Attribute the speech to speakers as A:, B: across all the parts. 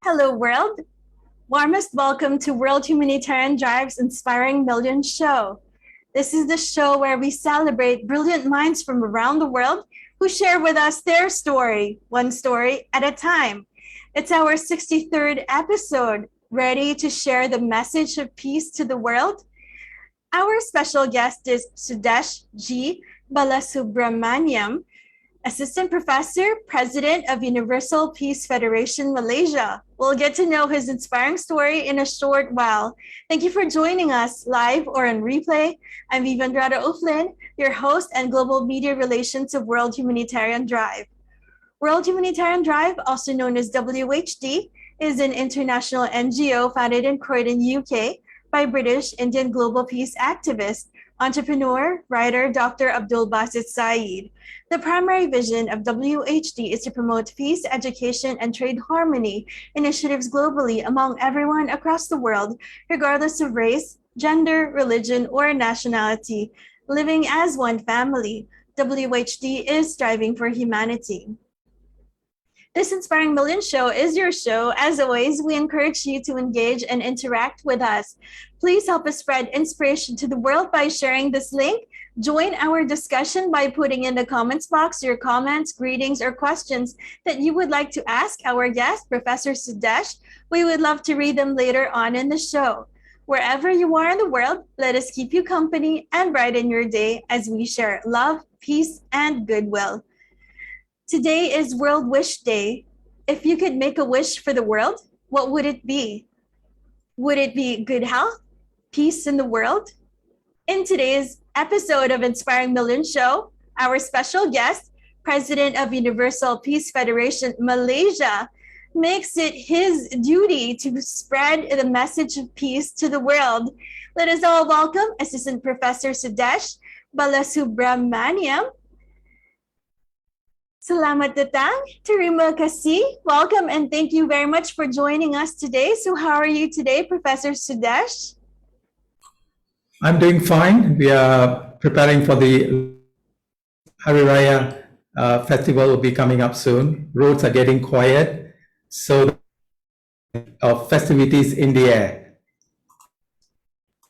A: Hello, world. Warmest welcome to World Humanitarian Drive's Inspiring Millions show. This is the show where we celebrate brilliant minds from around the world who share with us their story, one story at a time. It's our 63rd episode, ready to share the message of peace to the world. Our special guest is Sudesh G. Balasubramaniam, Assistant Professor, President of Universal Peace Federation Malaysia. We'll get to know his inspiring story in a short while. Thank you for joining us live or on replay. I'm Vivandrada Uflin, your host and Global Media Relations of World Humanitarian Drive. World Humanitarian Drive, also known as WHD, is an international NGO founded in Croydon, UK, by British Indian global peace activist, entrepreneur, writer Dr. Abdul Basit Saeed. The primary vision of WHD is to promote peace, education, and trade harmony initiatives globally among everyone across the world, regardless of race, gender, religion, or nationality, living as one family. WHD is striving for humanity. This Inspiring Millions show is your show. As always, we encourage you to engage and interact with us. Please help us spread inspiration to the world by sharing this link. Join our discussion by putting in the comments box your comments, greetings, or questions that you would like to ask our guest, Professor Sudesh. We would love to read them later on in the show. Wherever you are in the world, let us keep you company and brighten your day as we share love, peace, and goodwill. Today is World Wish Day. If you could make a wish for the world, what would it be? Would it be good health, peace in the world? In today's episode of Inspiring Millions Show, our special guest, President of Universal Peace Federation Malaysia, makes it his duty to spread the message of peace to the world. Let us all welcome Assistant Professor Sudesh Balasubramaniam. Selamat datang, terima kasih, welcome, and thank you very much for joining us today. So how are you today, Professor Sudesh?
B: I'm doing fine. We are preparing for the Hari Raya festival will be coming up soon. Roads are getting quiet, so festivities in the air.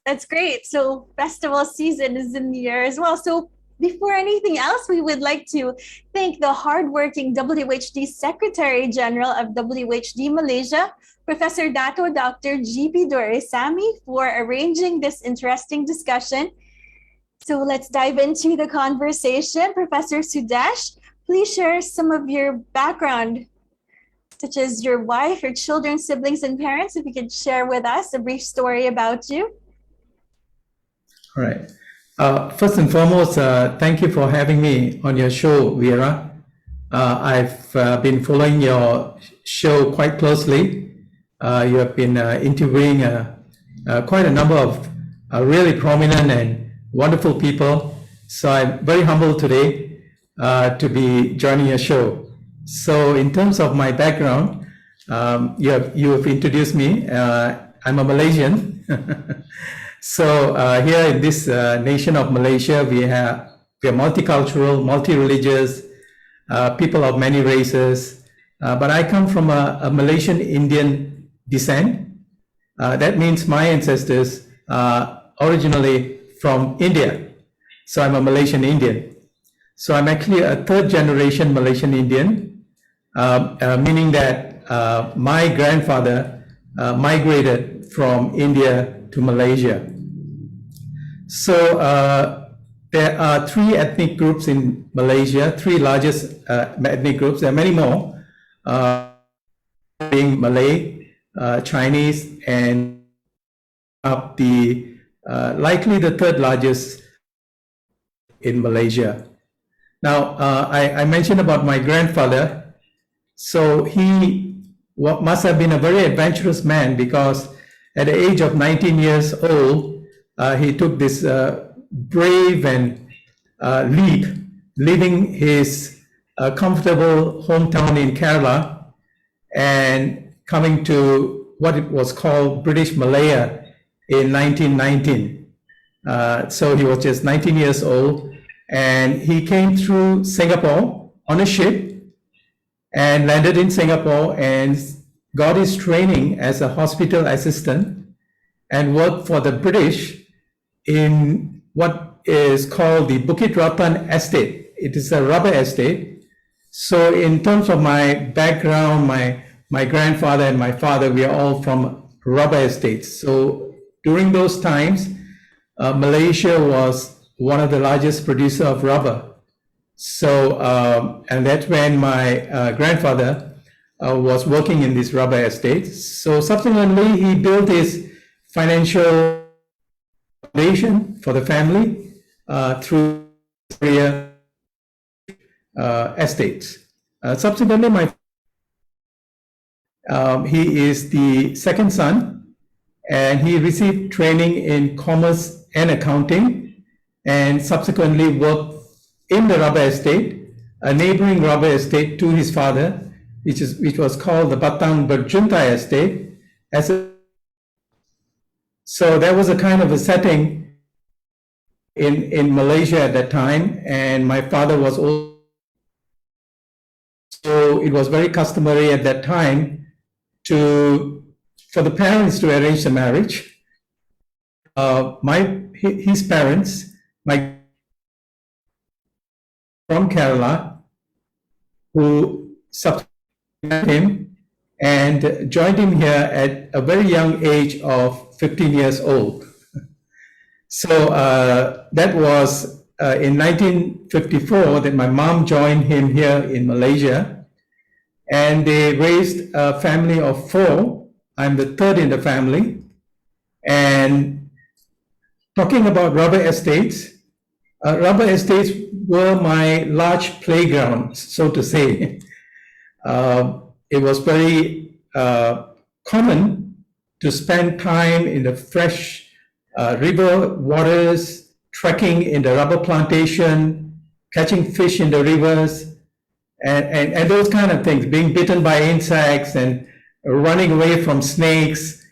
A: That's great. So festival season is in the air as well. So before anything else, we would like to thank the hardworking WHD Secretary General of WHD Malaysia, Professor Dato Dr. G.P. Doresami, for arranging this interesting discussion. So let's dive into the conversation. Professor Sudesh, please share some of your background, such as your wife, your children, siblings, and parents. If you could share with us a brief story about you.
B: All right. First and foremost, thank you for having me on your show, Vera. I've been following your show quite closely. You have been interviewing quite a number of really prominent and wonderful people. So I'm very humbled today to be joining your show. So in terms of my background, you have introduced me. I'm a Malaysian. So here in this nation of Malaysia, we are multicultural, multi-religious, people of many races. But I come from a Malaysian Indian descent. That means my ancestors are originally from India. So I'm a Malaysian Indian. So I'm actually a third generation Malaysian Indian, meaning that my grandfather migrated from India to Malaysia. So there are three ethnic groups in Malaysia, three largest ethnic groups. There are many more, being Malay, Chinese, and likely the third largest in Malaysia. Now, I mentioned about my grandfather. So he must have been a very adventurous man, because at the age of 19 years old, he took this brave and leap, leaving his comfortable hometown in Kerala and coming to what it was called British Malaya in 1919. So he was just 19 years old, and he came through Singapore on a ship and landed in Singapore and got his training as a hospital assistant and worked for the British in what is called the Bukit Ratan Estate. It is a rubber estate. So in terms of my background, my grandfather and my father, we are all from rubber estates. So during those times, Malaysia was one of the largest producer of rubber. So, and that's when my grandfather was working in this rubber estate. So subsequently, he built his financial foundation for the family through estates. Subsequently, he is the second son, and he received training in commerce and accounting, and subsequently worked in the rubber estate, a neighboring rubber estate to his father, which was called the Batang Berjuntai estate. So there was a kind of a setting in Malaysia at that time, and my father was also, so it was very customary at that time for the parents to arrange the marriage. His parents, from Kerala, who subsequently met him and joined him here at a very young age of 15 years old. So that was in 1954 that my mom joined him here in Malaysia, and they raised a family of 4. I'm the third in the family. And talking about rubber estates were my large playground, so to say. It was very common to spend time in the fresh river waters, trekking in the rubber plantation, catching fish in the rivers, and those kind of things, being bitten by insects and running away from snakes.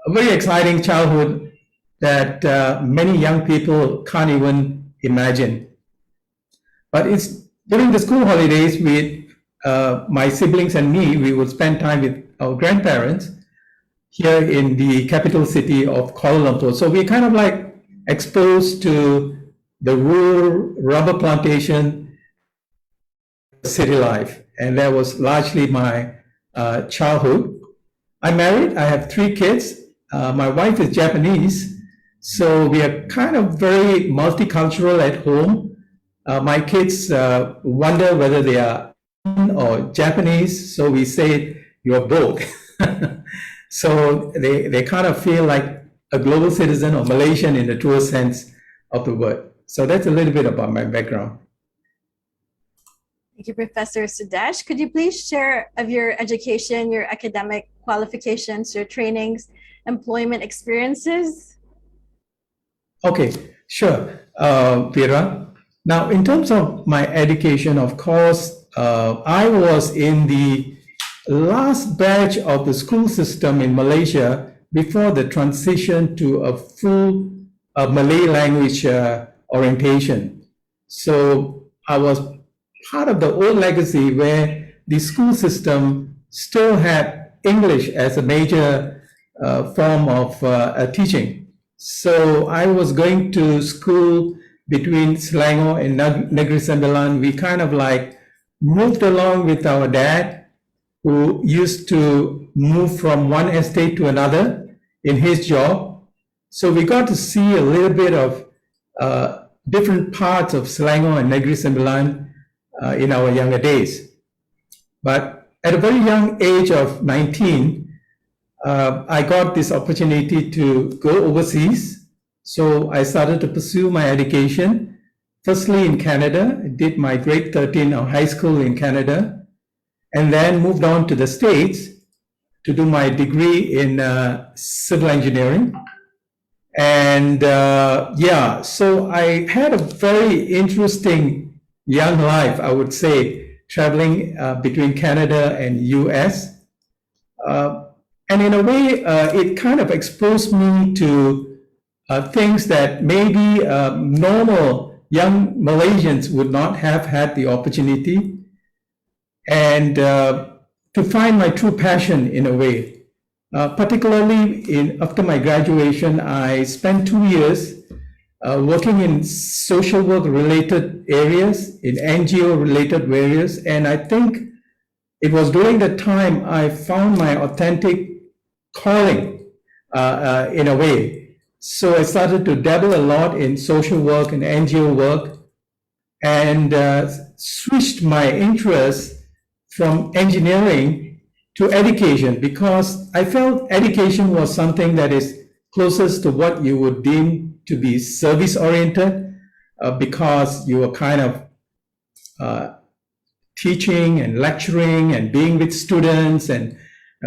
B: A very exciting childhood that many young people can't even imagine. But it's during the school holidays, my siblings and me, we would spend time with our grandparents here in the capital city of Kuala Lumpur. So we're kind of like exposed to the rural rubber plantation city life. And that was largely my childhood. I'm married, I have 3 kids. My wife is Japanese. So we are kind of very multicultural at home. My kids wonder whether they are or Japanese, so we say you're both. So they kind of feel like a global citizen or Malaysian in the truest sense of the word. So that's a little bit about my background.
A: Thank you, Professor Sudesh. Could you please share of your education, your academic qualifications, your trainings, employment experiences?
B: Okay, sure, Vera. Now, in terms of my education, of course, I was in the last batch of the school system in Malaysia before the transition to a full Malay language orientation. So I was part of the old legacy where the school system still had English as a major form of teaching. So I was going to school between Selangor and Negeri Sembilan. We kind of like moved along with our dad, who used to move from one estate to another in his job. So we got to see a little bit of different parts of Selangor and Negeri Sembilan in our younger days. But at a very young age of 19, I got this opportunity to go overseas. So I started to pursue my education, firstly in Canada. I did my grade 13 of high school in Canada, and then moved on to the States to do my degree in civil engineering. And yeah, so I had a very interesting young life, I would say, traveling between Canada and US. And in a way, it kind of exposed me to things that maybe normal young Malaysians would not have had the opportunity. And to find my true passion in a way. Particularly after my graduation, I spent 2 years working in social work related areas, in NGO related areas, and I think it was during that time I found my authentic calling in a way. So I started to dabble a lot in social work and NGO work, and switched my interest from engineering to education, because I felt education was something that is closest to what you would deem to be service oriented, because you were kind of teaching and lecturing and being with students and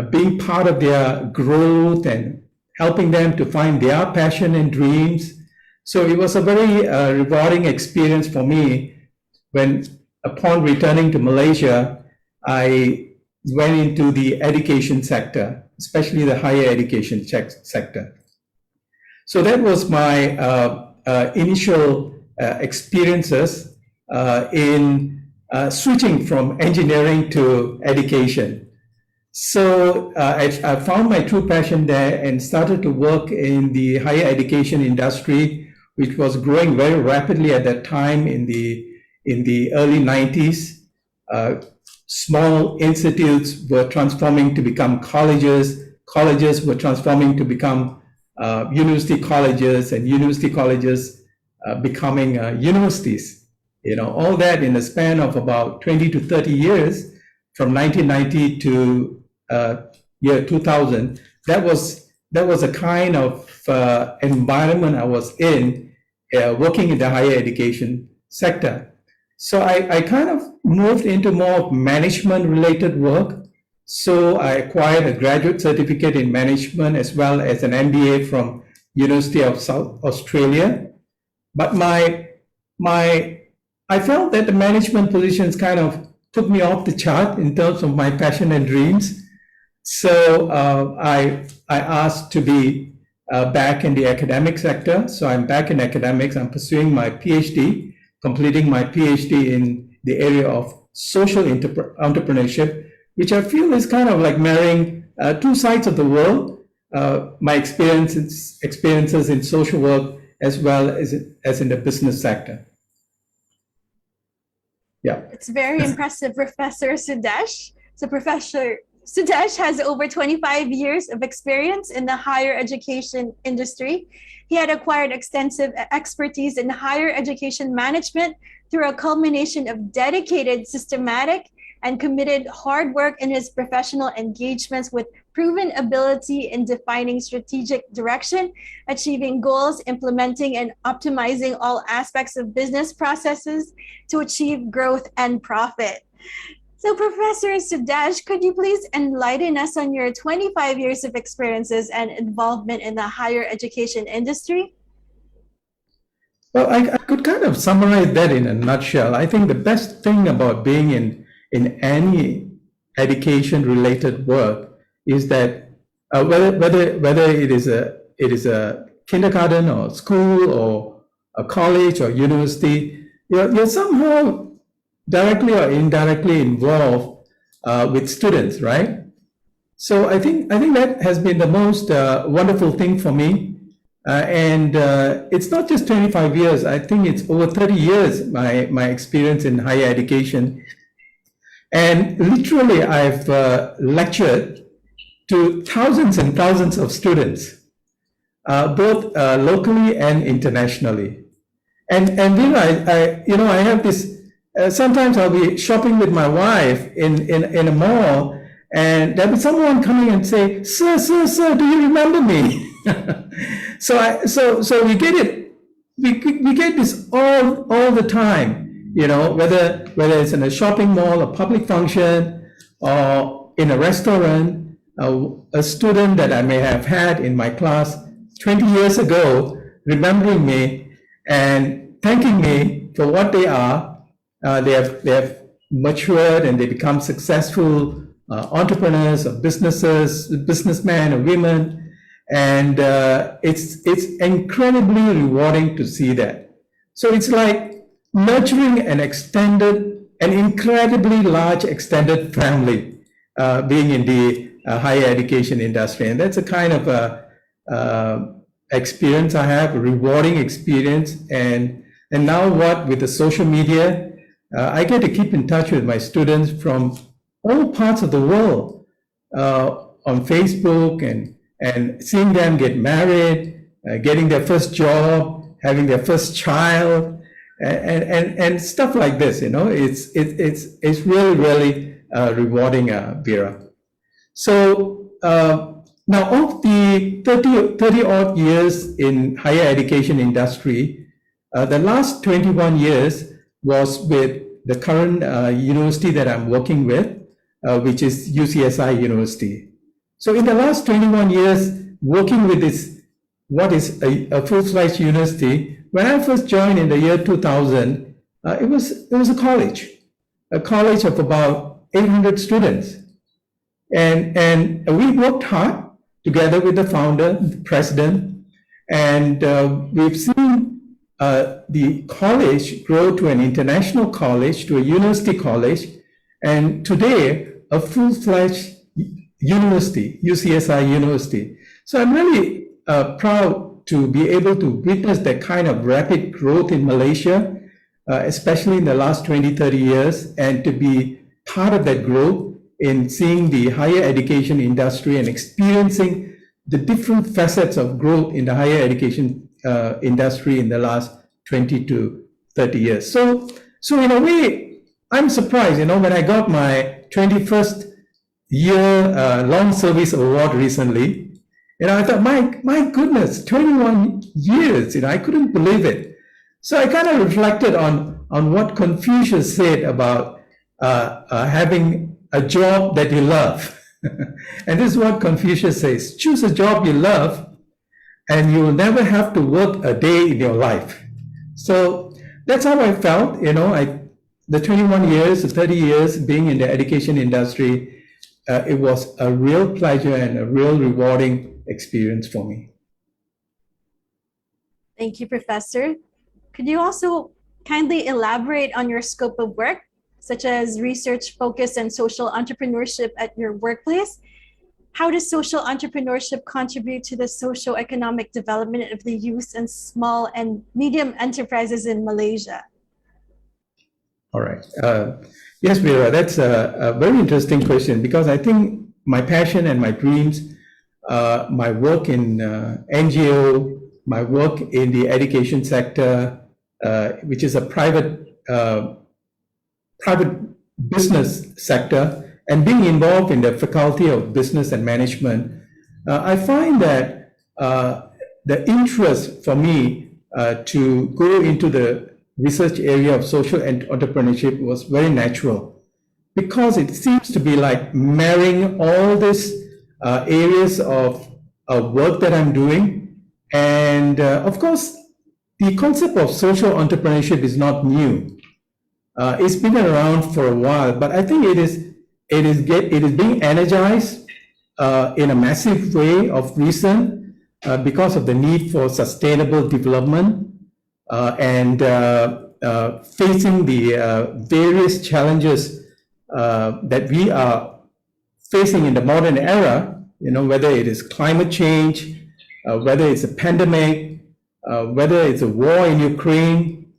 B: being part of their growth and helping them to find their passion and dreams. So it was a very rewarding experience for me when, upon returning to Malaysia, I went into the education sector, especially the higher education sector. So that was my initial experiences in switching from engineering to education. So I found my true passion there and started to work in the higher education industry, which was growing very rapidly at that time in the early 90s. Small institutes were transforming to become colleges. Colleges were transforming to become university colleges, and university colleges becoming universities. You know, all that in a span of about 20 to 30 years, from 1990 to year 2000. That was a kind of environment I was in, working in the higher education sector. So I kind of moved into more management related work. So I acquired a graduate certificate in management as well as an MBA from University of South Australia. But I felt that the management positions kind of took me off the chart in terms of my passion and dreams. So I asked to be back in the academic sector. So I'm back in academics. I'm pursuing my PhD, completing my PhD in the area of social entrepreneurship, which I feel is kind of like marrying two sides of the world, my experiences in social work as well as in the business sector. Yeah.
A: It's very impressive, Professor Sudesh. So Professor Sudesh has over 25 years of experience in the higher education industry. He had acquired extensive expertise in higher education management through a culmination of dedicated, systematic, and committed hard work in his professional engagements, with proven ability in defining strategic direction, achieving goals, implementing and optimizing all aspects of business processes to achieve growth and profit. So Professor Sudesh, could you please enlighten us on your 25 years of experiences and involvement in the higher education industry?
B: Well, I could kind of summarize that in a nutshell. I think the best thing about being in any education related work is that whether it is a kindergarten or school or a college or university, you're somehow directly or indirectly involved with students, right? So I think that has been the most wonderful thing for me. And it's not just 25 years, I think it's over 30 years, my experience in higher education. And literally, I've lectured to thousands and thousands of students, both locally and internationally. And I have this. Sometimes I'll be shopping with my wife in a mall, and there'll be someone coming and say, "Sir, do you remember me?" So we get it. We get this all the time. You know, whether it's in a shopping mall, a public function, or in a restaurant, a student that I may have had in my class 20 years ago remembering me and thanking me for what they are. They have matured and they become successful entrepreneurs or businessmen or women, and it's incredibly rewarding to see that. So it's like nurturing an incredibly large extended family being in the higher education industry. And that's a kind of experience I have, a rewarding experience. And now what with the social media, I get to keep in touch with my students from all parts of the world on Facebook and seeing them get married, getting their first job, having their first child, and stuff like this. It's really rewarding, Vera. So now of the 30 odd years in higher education industry, the last 21 years was with the current university that I'm working with, which is UCSI University. So in the last 21 years, working with this, what is a full-fledged university, when I first joined in the year 2000, it was a college of about 800 students. And we worked hard together with the founder, the president, and we've seen the college grow to an international college, to a university college, and today a full-fledged university, UCSI University. So I'm really proud to be able to witness that kind of rapid growth in Malaysia, especially in the last 20, 30 years, and to be part of that growth in seeing the higher education industry and experiencing the different facets of growth in the higher education industry in the last 20 to 30 years. So in a way, I'm surprised, when I got my 21st year long service award recently, I thought, my goodness, 21 years, I couldn't believe it. So I kind of reflected on what Confucius said about having a job that you love. And this is what Confucius says: choose a job you love and you will never have to work a day in your life. So that's how I felt, the 21 years, 30 years being in the education industry, it was a real pleasure and a real rewarding experience for me.
A: Thank you, Professor. Could you also kindly elaborate on your scope of work, such as research focus and social entrepreneurship at your workplace? How does social entrepreneurship contribute to the socio-economic development of the youth and small and medium enterprises in Malaysia?
B: All right. Yes, Vera, that's a very interesting question, because I think my passion and my dreams, my work in NGO, my work in the education sector, which is a private business sector, and being involved in the Faculty of Business and Management, I find that the interest for me to go into the research area of social entrepreneurship was very natural, because it seems to be like marrying all these areas of work that I'm doing. And of course, the concept of social entrepreneurship is not new. It's been around for a while, but I think it is being energized in a massive way of recent because of the need for sustainable development and facing the various challenges that we are facing in the modern era, whether it is climate change, whether it's a pandemic, whether it's a war in Ukraine.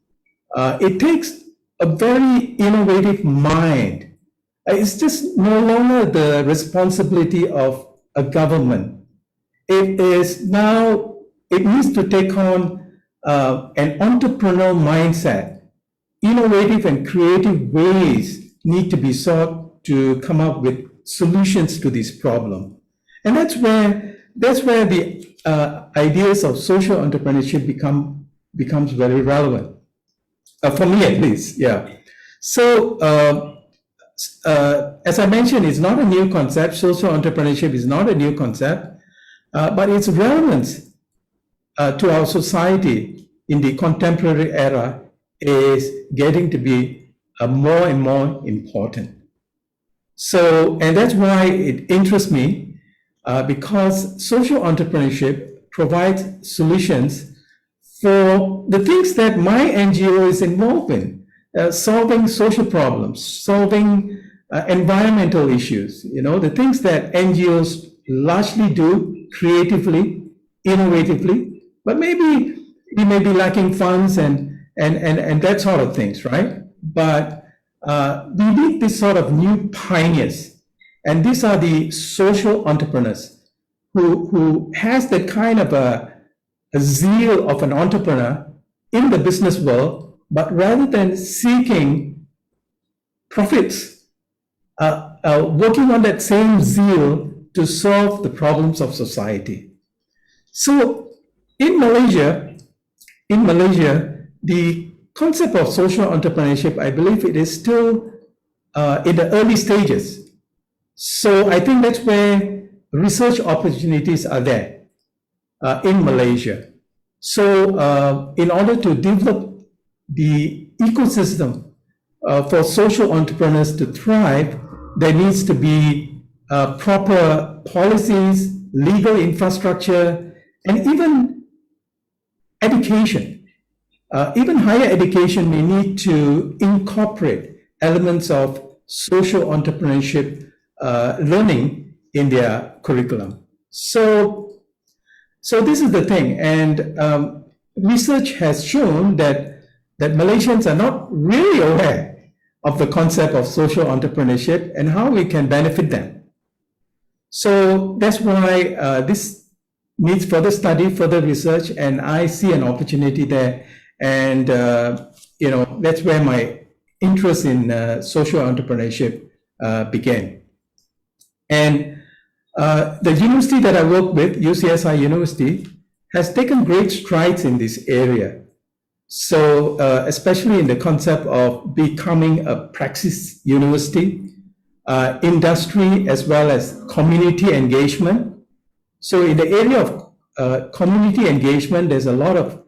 B: It takes a very innovative mind. It's just no longer the responsibility of a government. It needs to take on an entrepreneurial mindset. Innovative and creative ways need to be sought to come up with solutions to this problem. And that's where the ideas of social entrepreneurship becomes very relevant. For me at least, yeah. So as I mentioned, it's not a new concept. Social entrepreneurship is not a new concept, but its relevance to our society in the contemporary era is getting to be more and more important. So, and that's why it interests me, because social entrepreneurship provides solutions for the things that my NGO is involved in, solving social problems, solving environmental issues, the things that NGOs largely do creatively, innovatively, but maybe we may be lacking funds and that sort of things, right? But we need this sort of new pioneers, and these are the social entrepreneurs who has that kind of a zeal of an entrepreneur in the business world, but rather than seeking profits, working on that same zeal to solve the problems of society. So in Malaysia, the concept of social entrepreneurship, I believe it is still in the early stages. So I think that's where research opportunities are there in Malaysia. So in order to develop the ecosystem for social entrepreneurs to thrive, there needs to be proper policies, legal infrastructure, and even education. Even higher education may need to incorporate elements of social entrepreneurship learning in their curriculum. So this is the thing, and research has shown that Malaysians are not really aware of the concept of social entrepreneurship and how we can benefit them. So that's why this needs further study, further research, and I see an opportunity there. And that's where my interest in social entrepreneurship began. And the university that I work with, UCSI University, has taken great strides in this area. So especially in the concept of becoming a praxis university, industry, as well as community engagement. So in the area of community engagement, there's a lot of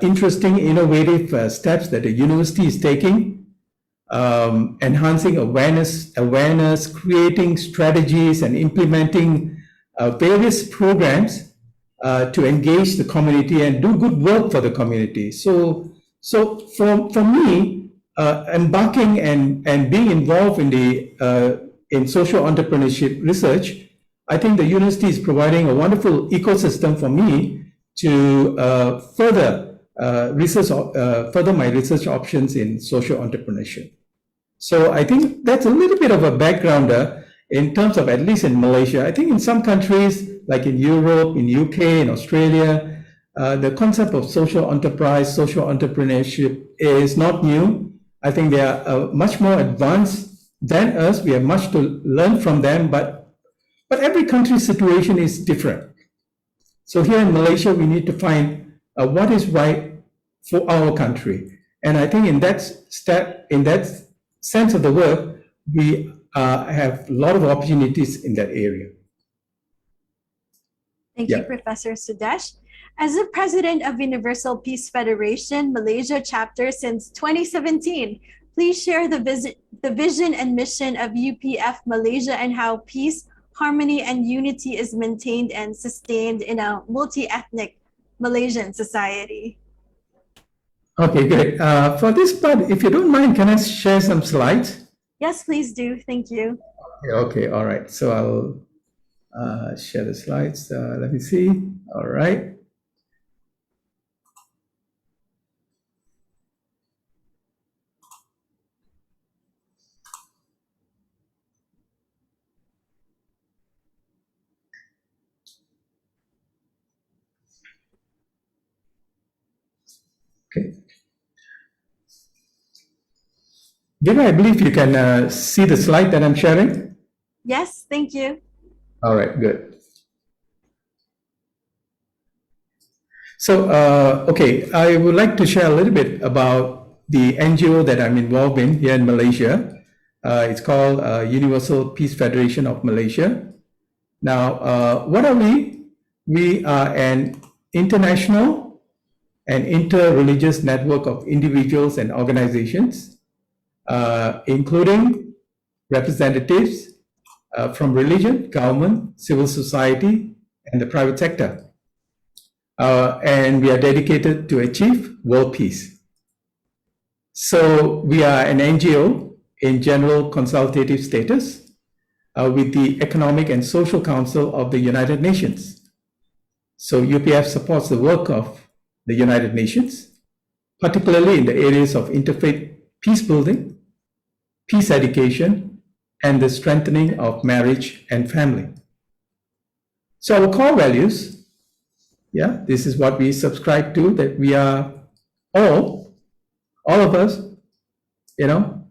B: interesting, innovative steps that the university is taking, enhancing awareness, creating strategies, and implementing various programs to engage the community and do good work for the community. So for me, embarking and being involved in social entrepreneurship research, I think the university is providing a wonderful ecosystem for me to further my research options in social entrepreneurship. So I think that's a little bit of a backgrounder in terms of, at least in Malaysia. I think in some countries, like in Europe, in UK, in Australia, the concept of social enterprise, social entrepreneurship is not new. I think they are much more advanced than us. We have much to learn from them, but every country's situation is different. So here in Malaysia, we need to find what is right for our country. And I think in that sense of the word, we have a lot of opportunities in that area.
A: Thank you, Professor Sudesh. As the president of Universal Peace Federation Malaysia chapter since 2017, please share the vision and mission of UPF Malaysia and how peace, harmony, and unity is maintained and sustained in a multi-ethnic Malaysian society.
B: Okay, great. For this part, if you don't mind, can I share some slides?
A: Yes, please do. Thank you.
B: Okay, all right. So I'll share the slides. Let me see. All right. Okay. Giva, I believe you can see the slide that I'm sharing.
A: Yes, thank you.
B: All right, good. So, okay, I would like to share a little bit about the NGO that I'm involved in here in Malaysia. It's called Universal Peace Federation of Malaysia. Now, what are we? We are an international and inter-religious network of individuals and organizations, including representatives from religion, government, civil society, and the private sector. And we are dedicated to achieve world peace. So we are an NGO in general consultative status with the Economic and Social Council of the United Nations. So UPF supports the work of the United Nations, particularly in the areas of interfaith peace building, peace education, and the strengthening of marriage and family. So our core values, this is what we subscribe to, that we are all of us,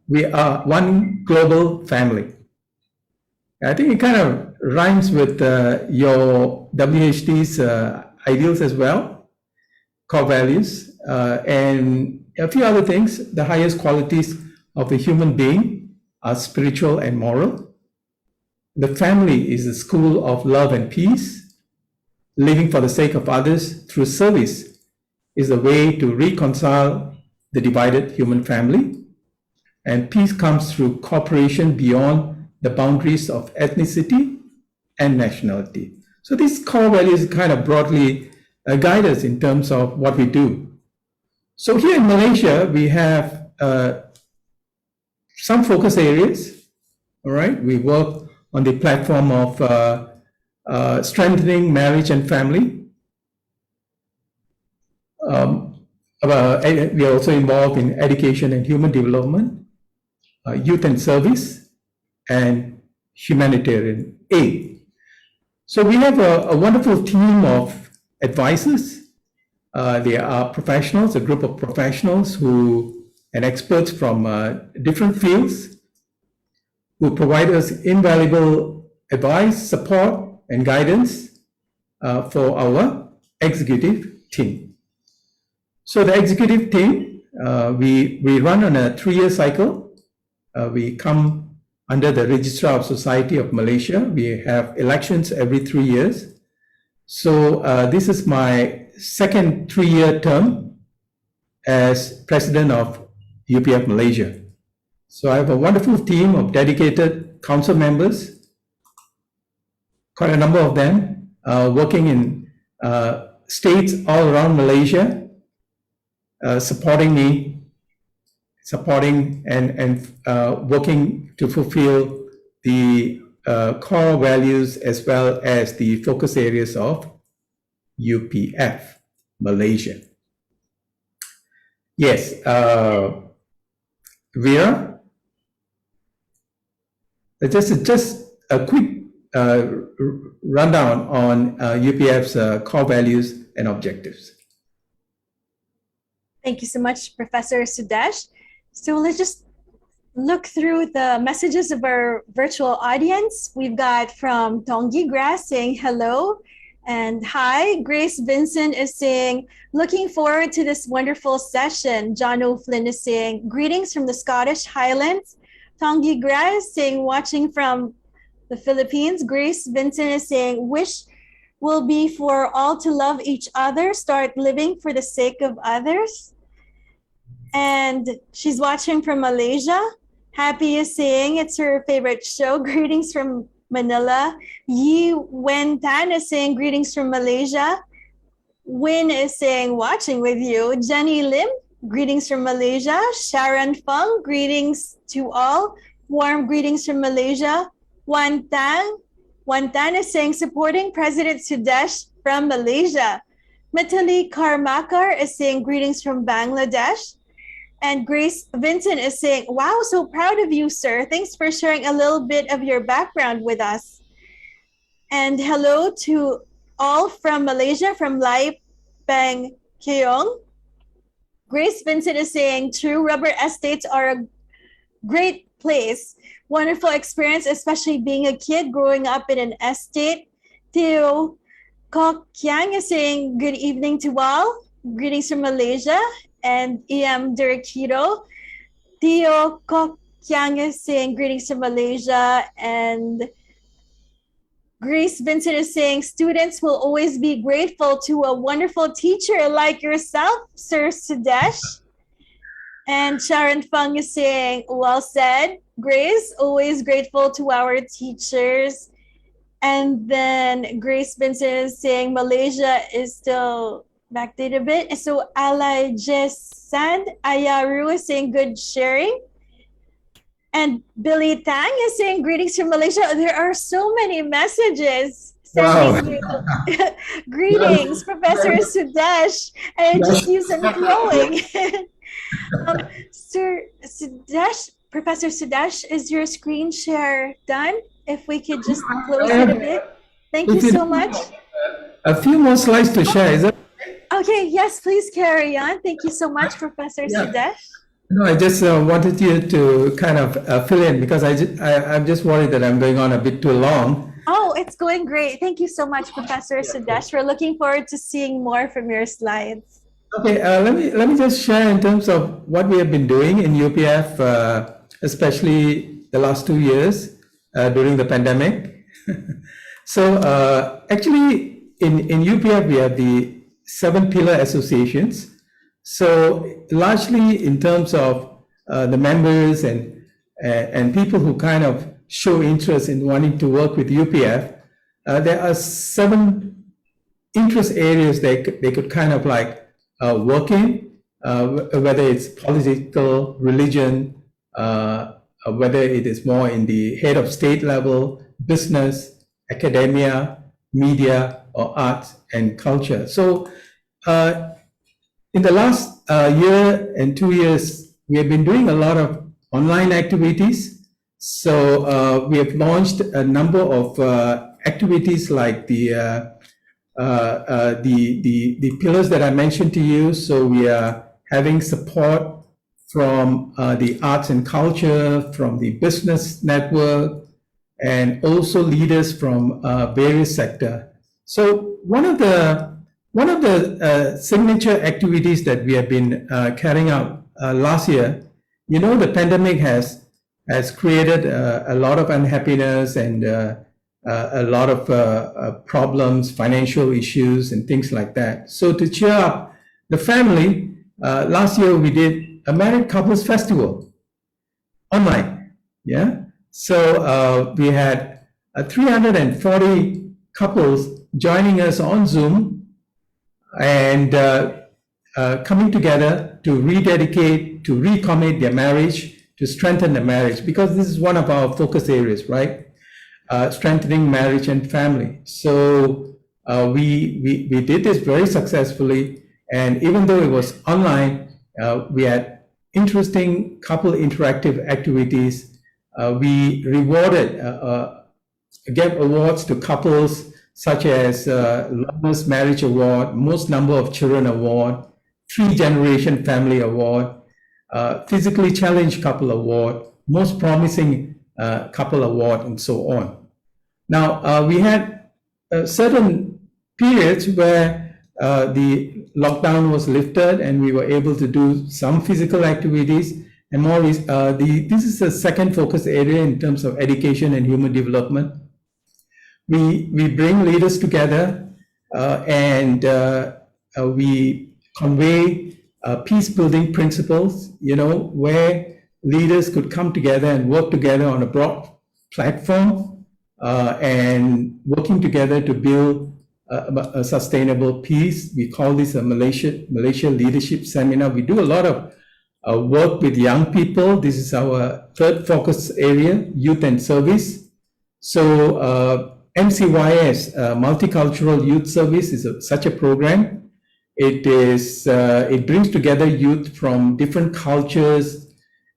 B: we are one global family. I think it kind of rhymes with your WHD's ideals as well, core values, and a few other things. The highest qualities of the human being are spiritual and moral. The family is a school of love and peace. Living for the sake of others through service is the way to reconcile the divided human family. And peace comes through cooperation beyond the boundaries of ethnicity and nationality. So these core values kind of broadly guide us in terms of what we do. So here in Malaysia, we have some focus areas, all right? We work on the platform of strengthening marriage and family. We are also involved in education and human development, youth and service, and humanitarian aid. So we have a wonderful team of advisors. They are professionals, a group of professionals and experts from different fields who provide us invaluable advice, support, and guidance for our executive team. So the executive team, we run on a 3-year cycle. We come under the Registrar of Society of Malaysia. We have elections every 3 years. So this is my second 3-year term as president of UPF Malaysia. So I have a wonderful team of dedicated council members, quite a number of them, working in states all around Malaysia, supporting me, and working to fulfill the core values as well as the focus areas of UPF Malaysia. Yes, Vera, just a quick rundown on UPF's core values and objectives.
A: Thank you so much, Professor Sudesh. So let's just look through the messages of our virtual audience. We've got from Tongi Grass saying hello and hi. Grace Vincent is saying, looking forward to this wonderful session. John O'Flynn is saying, greetings from the Scottish Highlands. Tongi Grass saying, watching from the Philippines. Grace Vincent is saying, wish will be for all to love each other, start living for the sake of others. And she's watching from Malaysia. Happy is saying it's her favorite show. Greetings from Manila. Yi Wen Tan is saying greetings from Malaysia. Win is saying watching with you. Jenny Lim, greetings from Malaysia. Sharon Fung, greetings to all. Warm greetings from Malaysia. Wan Tan is saying supporting President Sudesh from Malaysia. Mitali Karmakar is saying greetings from Bangladesh. And Grace Vincent is saying, wow, so proud of you, sir. Thanks for sharing a little bit of your background with us. And hello to all from Malaysia, from Lai Peng Keong. Grace Vincent is saying, true, rubber estates are a great place. Wonderful experience, especially being a kid growing up in an estate. Theo Kok Kiang is saying, good evening to all. Greetings from Malaysia. And E.M. Derekito. Theo Kok Kiang is saying greetings to Malaysia. And Grace Vincent is saying students will always be grateful to a wonderful teacher like yourself, Sir Sudesh. And Sharon Fung is saying, well said, Grace, always grateful to our teachers. And then Grace Vincent is saying Malaysia is still backdate a bit. So Alai Jessan Ayaru is saying good sharing. And Billy Tang is saying greetings from Malaysia. There are so many messages
B: Wow.
A: sending you greetings, Professor Sudesh. And it just keeps on flowing. Sir Sudesh, Professor Sudesh, is your screen share done? If we could just close it a bit. Thank you so much.
B: A few more slides to share, is it?
A: Okay, yes, please carry on. Thank you so much, Professor Sudesh.
B: No, I just wanted you to kind of fill in because I'm just worried that I'm going on a bit too long.
A: Oh, it's going great. Thank you so much, Professor Sudesh. We're looking forward to seeing more from your slides.
B: Okay, let me just share in terms of what we have been doing in UPF, especially the last 2 years during the pandemic. So actually in UPF we have the 7 pillar associations. So largely in terms of the members and people who kind of show interest in wanting to work with UPF, there are 7 interest areas they could kind of like work in, whether it's political, religion, whether it is more in the head of state level, business, academia, media, or arts and culture. So in the last year and 2 years, we have been doing a lot of online activities. So we have launched a number of activities like the pillars that I mentioned to you. So we are having support from the arts and culture, from the business network, and also leaders from various sectors. So one of the signature activities that we have been carrying out last year, you know, the pandemic has created a lot of unhappiness and a lot of problems, financial issues, and things like that. So to cheer up the family, last year we did a married couples festival online. Yeah. So we had 340 couples joining us on Zoom and coming together to rededicate, to recommit their marriage, to strengthen the marriage, because this is one of our focus areas, right? Strengthening marriage and family. So we did this very successfully, and even though it was online, we had interesting couple interactive activities. We rewarded, gave awards to couples such as Longest Marriage Award, Most Number of Children Award, 3-Generation Family Award, Physically Challenged Couple Award, Most Promising Couple Award, and so on. Now, we had certain periods where the lockdown was lifted and we were able to do some physical activities. And more, this is the second focus area in terms of education and human development. We bring leaders together and we convey peace-building principles, you know, where leaders could come together and work together on a broad platform and working together to build a sustainable peace. We call this a Malaysia Leadership Seminar. We do a lot of work with young people. This is our third focus area, youth and service. So MCYS, Multicultural Youth Service, is such a program. It brings together youth from different cultures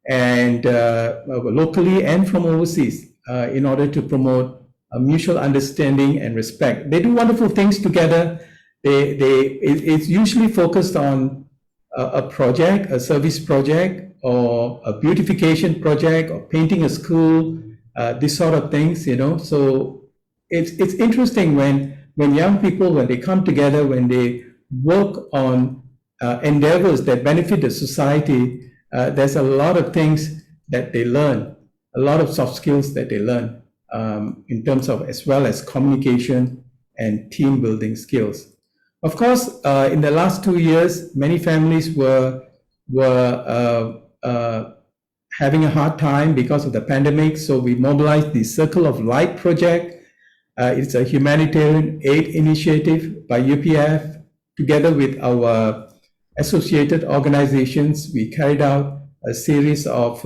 B: and locally and from overseas in order to promote a mutual understanding and respect. They do wonderful things together. It's usually focused on a project, a service project, or a beautification project, or painting a school, this sort of things, you know. So it's interesting when young people, when they come together, when they work on endeavors that benefit the society, there's a lot of things that they learn, a lot of soft skills that they learn in terms of, as well as communication and team building skills. Of course, in the last 2 years, many families were having a hard time because of the pandemic. So we mobilized the Circle of Light project. It's a humanitarian aid initiative by UPF. Together with our associated organizations, we carried out a series of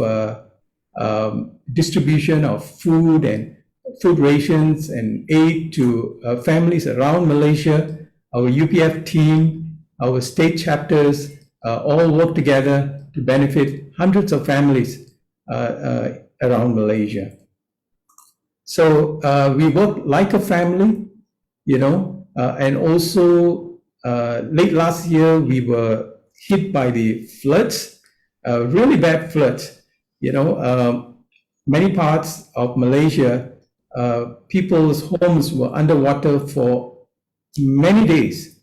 B: distribution of food and food rations and aid to families around Malaysia. Our UPF team, our state chapters, all work together to benefit hundreds of families around Malaysia. So we work like a family, and also late last year we were hit by the floods, really bad floods. Many parts of Malaysia, people's homes were underwater for many days.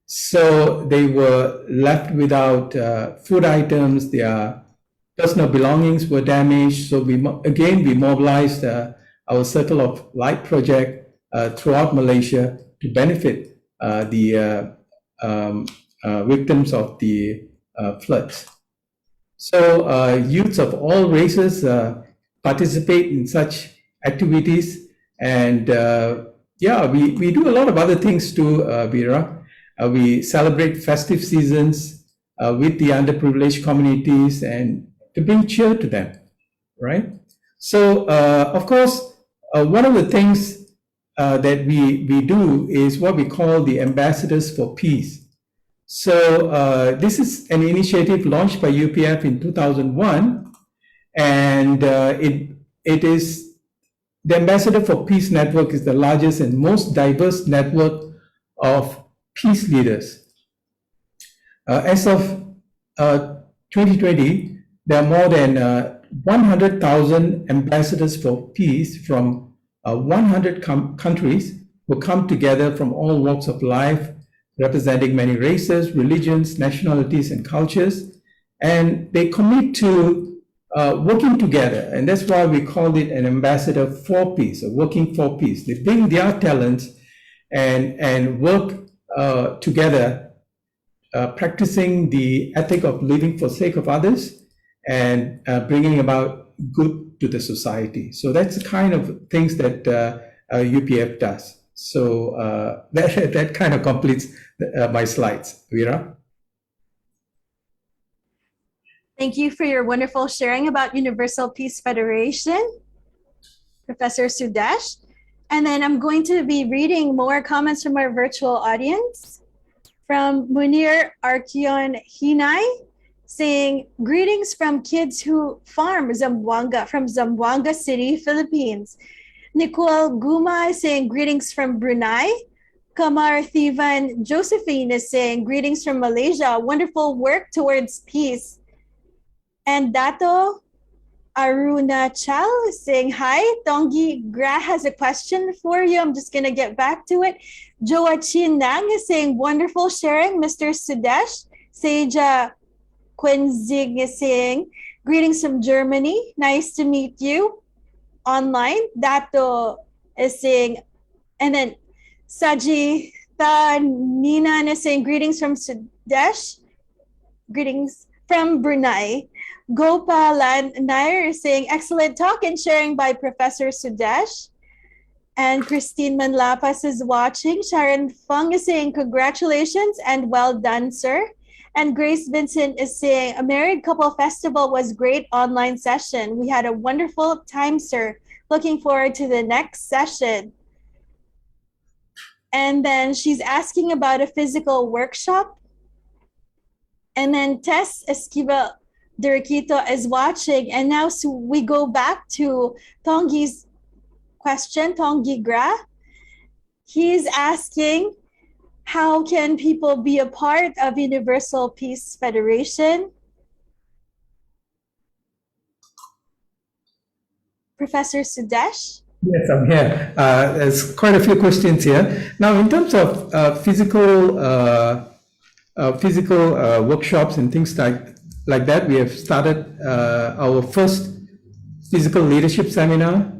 B: So they were left without food items, their personal belongings were damaged. So we mobilized our Circle of Light project throughout Malaysia to benefit the victims of the floods. So youths of all races participate in such activities, and we do a lot of other things too, Vera. We celebrate festive seasons with the underprivileged communities and to bring cheer to them, right? So, of course, one of the things that we do is what we call the Ambassadors for Peace. So this is an initiative launched by UPF in 2001, and it is the Ambassador for Peace Network is the largest and most diverse network of peace leaders. As of 2020, there are more than 100,000 ambassadors for peace from 100 countries who come together from all walks of life, representing many races, religions, nationalities, and cultures. And they commit to working together. And that's why we called it an ambassador for peace, or working for peace. They bring their talents and work together, practicing the ethic of living for sake of others and bringing about good to the society. So that's the kind of things that UPF does. So that kind of completes my slides. Vera?
A: Thank you for your wonderful sharing about Universal Peace Federation, Professor Sudesh. And then I'm going to be reading more comments from our virtual audience. From Munir Arkion Hinay, saying, greetings from kids who farm from Zamboanga City, Philippines. Nicole Guma is saying, greetings from Brunei. Kamar Thivan Josephine is saying, greetings from Malaysia. Wonderful work towards peace. And Dato Aruna Chal is saying, hi, Tongi Gra has a question for you. I'm just going to get back to it. Joachim Nang is saying, wonderful sharing, Mr. Sudesh. Seja Quenzing is saying, greetings from Germany. Nice to meet you online. Dato is saying, and then Sajita Nina is saying, greetings from Sudesh. Greetings from Brunei. Gopalan Nair is saying, excellent talk and sharing by Professor Sudesh. And Christine Manlapas is watching. Sharon Fung is saying, congratulations and well done, sir. And Grace Vincent is saying, a married couple festival was great online session. We had a wonderful time, sir. Looking forward to the next session. And then she's asking about a physical workshop. And then Tess Esquivel Duraquito is watching. And now so we go back to Tongi's question, Tongi Gra. He's asking, how can people be a part of Universal Peace Federation? Professor Sudesh?
B: Yes, I'm here. There's quite a few questions here. Now, in terms of physical workshops and things like that, we have started our first physical leadership seminar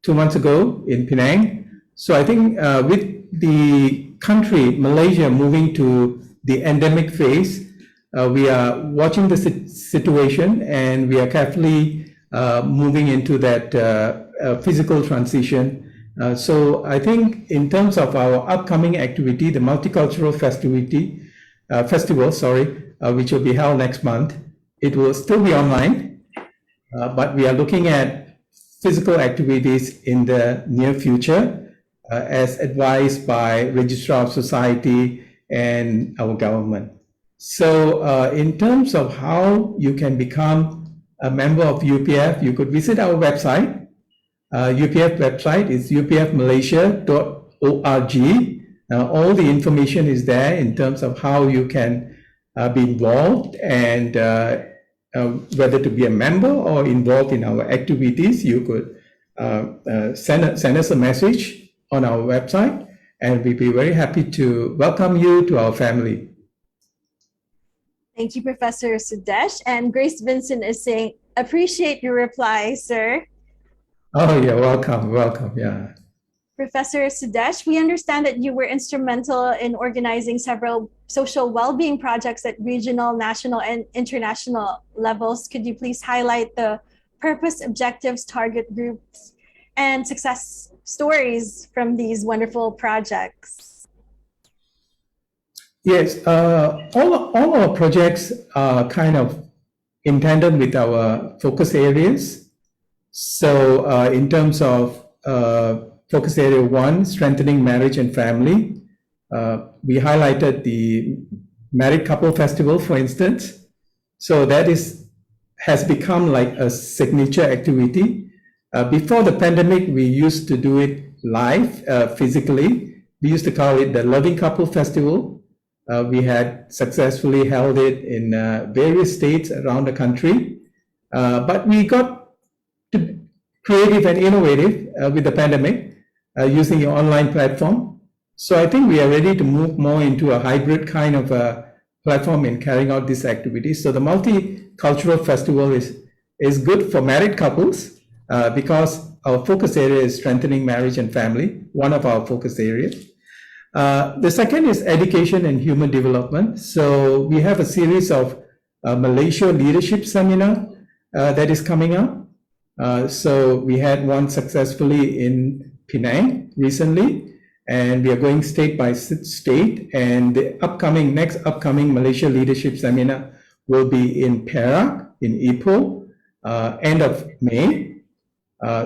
B: 2 months ago in Penang. So I think with the country, Malaysia, moving to the endemic phase, we are watching the situation and we are carefully moving into that physical transition. So I think in terms of our upcoming activity, the multicultural festival, which will be held next month, it will still be online. but we are looking at physical activities in the near future as advised by Registrar of Society and our government. So in terms of how you can become a member of UPF, you could visit our website. UPF website is upfmalaysia.org. All the information is there in terms of how you can be involved and whether to be a member or involved in our activities. You could send us a message on our website, and we'd be very happy to welcome you to our family.
A: Thank you, Professor Sudesh. And Grace Vincent is saying, appreciate your reply, sir.
B: Oh, you're welcome. Welcome. Yeah.
A: Professor Sudesh, we understand that you were instrumental in organizing several social well-being projects at regional, national, and international levels. Could you please highlight the purpose, objectives, target groups, and success stories from these wonderful projects?
B: Yes, all our projects are kind of intended with our focus areas. So in terms of focus area 1, strengthening marriage and family, we highlighted the Married Couple Festival, for instance. So that has become like a signature activity. Before the pandemic, we used to do it live, physically. We used to call it the Loving Couple Festival. We had successfully held it in various states around the country. But we got creative and innovative with the pandemic using an online platform. So I think we are ready to move more into a hybrid kind of a platform in carrying out this activity. So the multicultural festival is good for married couples because our focus area is strengthening marriage and family, one of our focus areas. The second is education and human development. So we have a series of Malaysia leadership seminar that is coming up. So we had one successfully in Penang recently, and we are going state by state. And the next upcoming Malaysia leadership seminar will be in Perak, in Ipoh, end of May.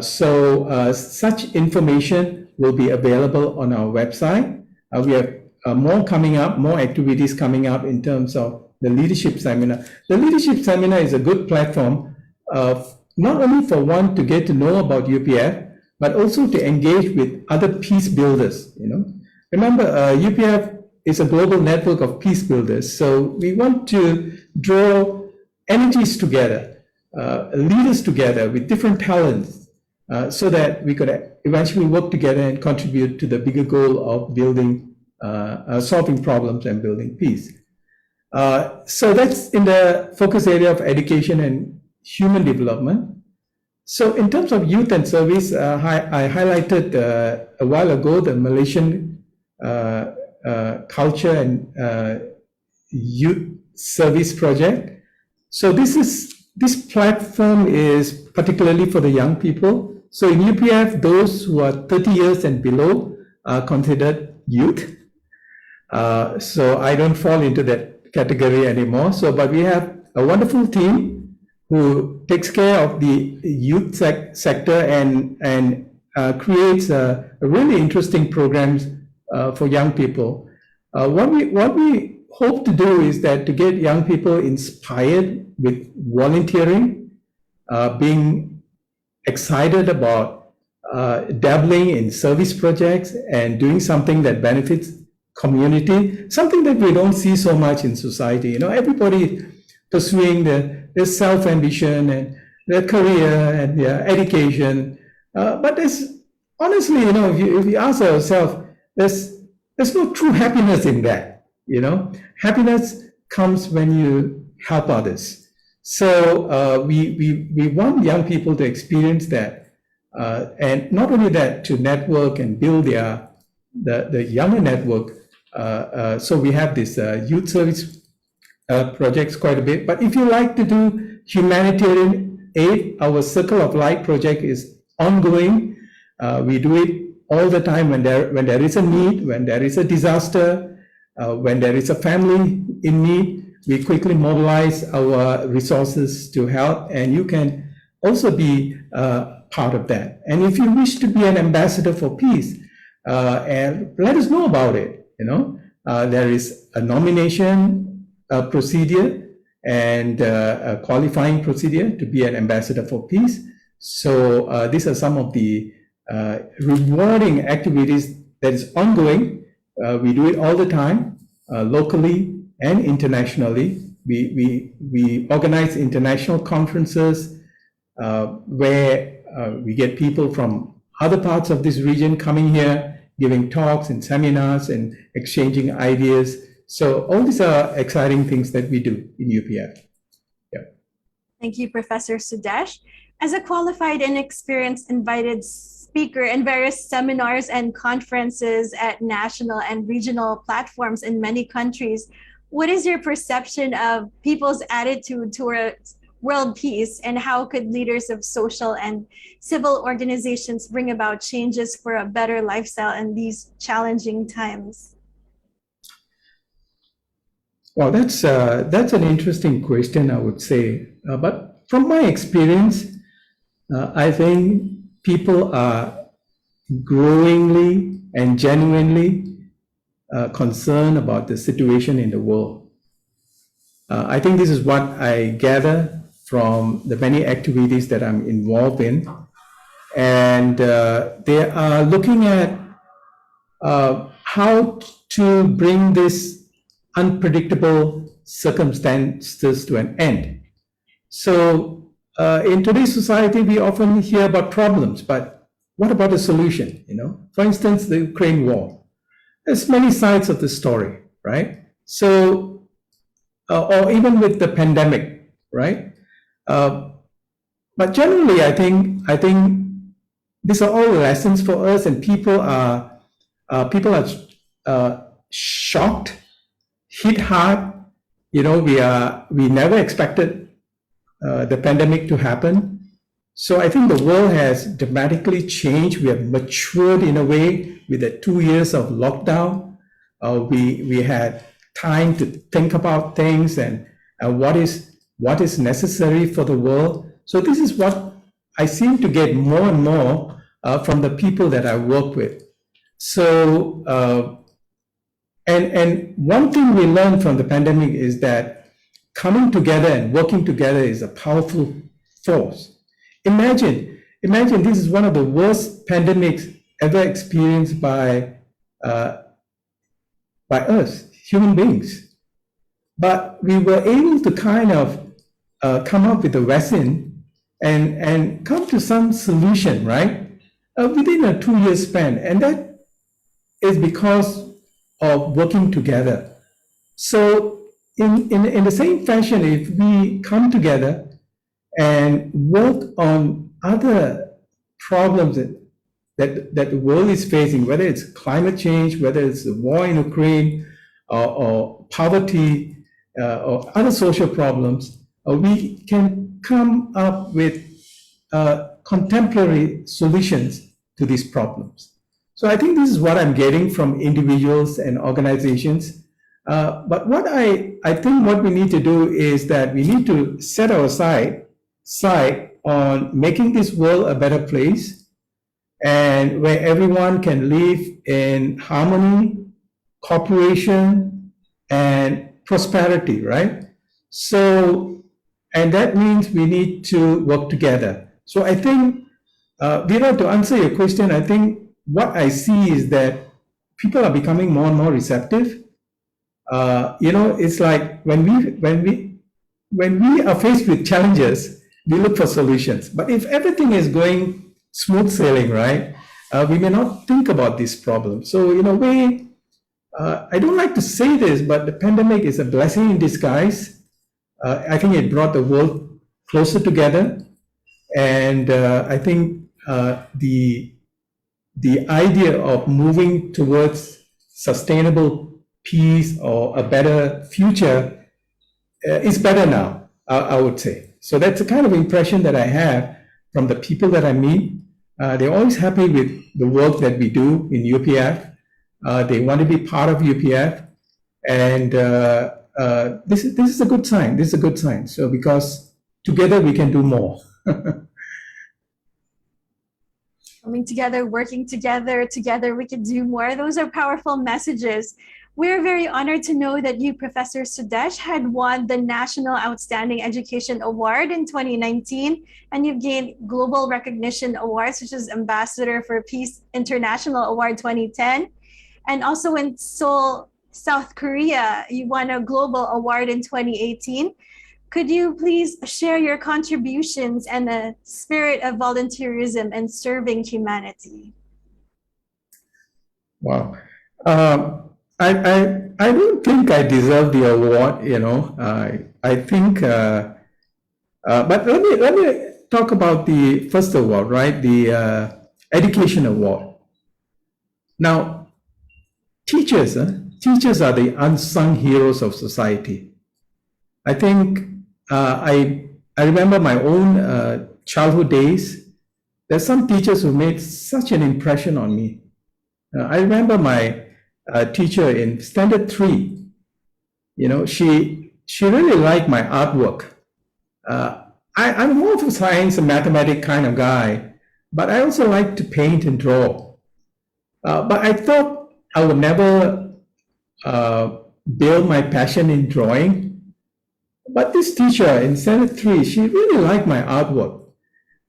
B: So such information will be available on our website. We have more coming up, more activities coming up in terms of the leadership seminar. The leadership seminar is a good platform not only for one to get to know about UPF, but also to engage with other peace builders. Remember, UPF is a global network of peace builders. So we want to draw energies together, leaders together with different talents, so that we could eventually work together and contribute to the bigger goal of building, solving problems and building peace. So that's in the focus area of education and human development. So in terms of youth and service, I highlighted a while ago the Malaysian culture and youth service project. So this platform is particularly for the young people. So in UPF, those who are 30 years and below are considered youth. So I don't fall into that category anymore. But we have a wonderful team who takes care of the youth sector and creates really interesting programs for young people. What we hope to do is that to get young people inspired with volunteering, being excited about dabbling in service projects and doing something that benefits community, something that we don't see so much in society. Everybody pursuing their self-ambition and their career and their education. But there's honestly, if you ask ourselves, there's no true happiness in that. Happiness comes when you help others. So we want young people to experience that, and not only that, to network and build the younger network. So we have this youth service projects quite a bit. But if you like to do humanitarian aid, our Circle of Light project is ongoing. We do it all the time when there is a need, when there is a disaster, when there is a family in need. We quickly mobilize our resources to help, and you can also be part of that. And if you wish to be an ambassador for peace, and let us know about it. There is a nomination procedure and a qualifying procedure to be an ambassador for peace. So these are some of the rewarding activities that is ongoing. We do it all the time, locally and internationally. We organize international conferences where we get people from other parts of this region coming here, giving talks and seminars and exchanging ideas. So all these are exciting things that we do in UPF. Yeah.
A: Thank you, Professor Sudesh. As a qualified and experienced invited speaker in various seminars and conferences at national and regional platforms in many countries, what is your perception of people's attitude towards world peace, and how could leaders of social and civil organizations bring about changes for a better lifestyle in these challenging times?
B: Well, that's an interesting question, I would say. But from my experience, I think people are growingly and genuinely concerned about the situation in the world. I think this is what I gather from the many activities that I'm involved in. And they are looking at how to bring this unpredictable circumstances to an end. So in today's society, we often hear about problems, but what about a solution? For instance, the Ukraine war. There's many sides of the story, right? So, or even with the pandemic, right? But generally, I think these are all lessons for us, and people are shocked, hit hard. We never expected the pandemic to happen. So I think the world has dramatically changed. We have matured in a way with the 2 years of lockdown. We had time to think about things and what is necessary for the world. So this is what I seem to get more and more from the people that I work with. So, and one thing we learned from the pandemic is that coming together and working together is a powerful force. Imagine this is one of the worst pandemics ever experienced by us, human beings. But we were able to kind of come up with a vaccine and come to some solution, right? Within a 2-year span. And that is because of working together. So in the same fashion, if we come together and work on other problems that the world is facing, whether it's climate change, whether it's the war in Ukraine, or poverty, or other social problems, we can come up with contemporary solutions to these problems. So I think this is what I'm getting from individuals and organizations. But what I think what we need to do is that we need to set our sight on making this world a better place, and where everyone can live in harmony, cooperation, and prosperity, right? So, and that means we need to work together. So I think, Veera, to answer your question, I think what I see is that people are becoming more and more receptive. It's like when we are faced with challenges, we look for solutions. But if everything is going smooth sailing, right, we may not think about these problems. So in a way, I don't like to say this, but the pandemic is a blessing in disguise. I think it brought the world closer together. And I think the idea of moving towards sustainable peace or a better future is better now, I would say. So that's the kind of impression that I have from the people that I meet. They're always happy with the work that we do in UPF. They want to be part of UPF. And this is a good sign. This is a good sign. So because together we can do more.
A: Coming together, working together, together we can do more. Those are powerful messages. We're very honored to know that you, Professor Sudesh, had won the National Outstanding Education Award in 2019, and you've gained global recognition awards, such as Ambassador for Peace International Award 2010. And also in Seoul, South Korea, you won a global award in 2018. Could you please share your contributions and the spirit of volunteerism and serving humanity?
B: Wow. I don't think I deserve the award, you know. I think, but let me talk about the first award, right? The education award. Now, teachers are the unsung heroes of society. I think I remember my own childhood days. There's some teachers who made such an impression on me. I remember my teacher in Standard 3. You know, she really liked my artwork. I'm more of a science and mathematics kind of guy, but I also like to paint and draw. But I thought I would never build my passion in drawing. But this teacher in Standard 3, she really liked my artwork.